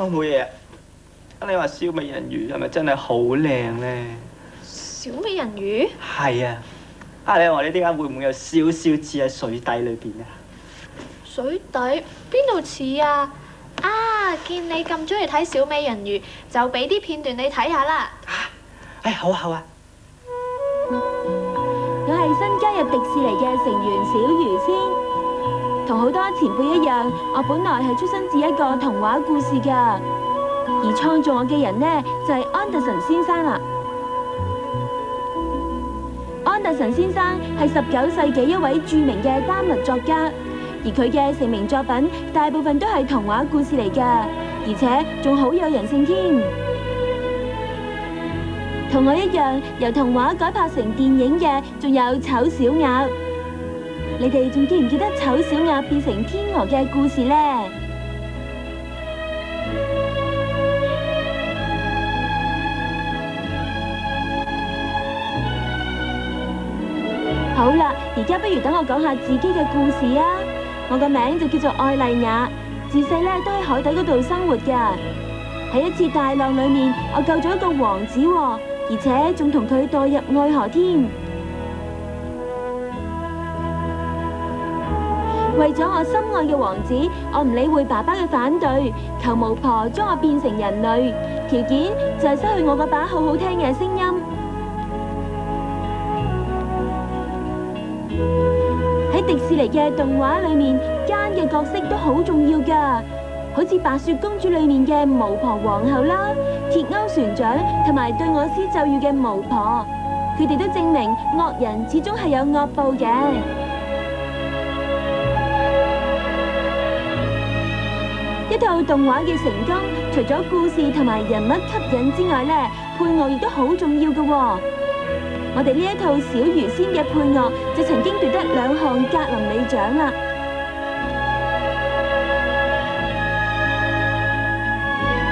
冇嘢啊。你話小美人魚係咪真係好靚咧？小美人魚？係啊。你話你點解會唔會有少少似喺水底裏邊啊？水底邊度似啊？見你咁中意睇小美人魚，就俾啲片段你睇下啦。好啊好啊。我係新加入迪士尼嘅成員小魚仙，同好多前輩一樣，我本來係出身自一個童話故事㗎，而創造我嘅人呢，就係安德臣先生啦。安德臣先生係19世紀一位著名嘅丹麥作家，而佢嘅成名作品大部分都係童話故事嚟㗎，而且仲好有人性添。同我一樣由童話改拍成電影嘅，仲有醜小鴨。你哋仲記唔記得醜小鴨變成天鵝嘅故事呢？好啦，而家不如等我講下自己嘅故事啊！我個名就叫做愛麗雅，自細咧都喺海底嗰度生活㗎。喺一次大浪裏面，我救咗一個王子喎，而且仲同佢墮入愛河添。為咗我心愛嘅王子，我唔理會爸爸嘅反對，求巫婆將我變成人類，條件就係失去我嗰把好好聽嘅聲音。喺迪士尼嘅動畫裏面，奸嘅角色都好重要㗎，好似白雪公主裏面嘅巫婆皇后啦，鐵鈎船長同埋對我施咒語嘅巫婆，佢哋都證明惡人始終係有惡報嘅。一套動畫嘅成功，除咗故事同埋人物吸引之外呢，配樂亦都好重要㗎喎。我哋呢一套小魚仙嘅配樂就曾經奪得2項格林美獎啦。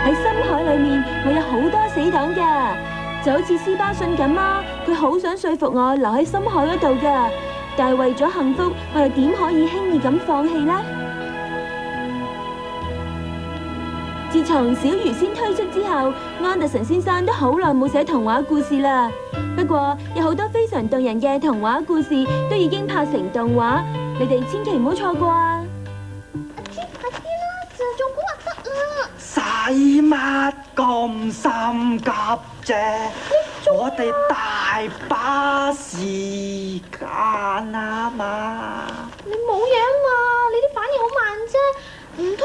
喺深海裏面，我有好多死黨㗎，就好似斯巴信咁啊，佢好想說服我留喺深海嗰度㗎，但係為咗幸福，我又點可以輕易咁放棄呢？自從小魚仙推出之後，安德臣先生都好耐冇寫童話故事啦。不過有好多非常動人嘅童話故事都已經拍成動畫，你哋千祈唔好錯過啊！阿天啦，就做估就得啦。使乜咁心急啫？我哋大把時間啊嘛。你冇嘢啊嘛，你啲反應好慢啫，唔通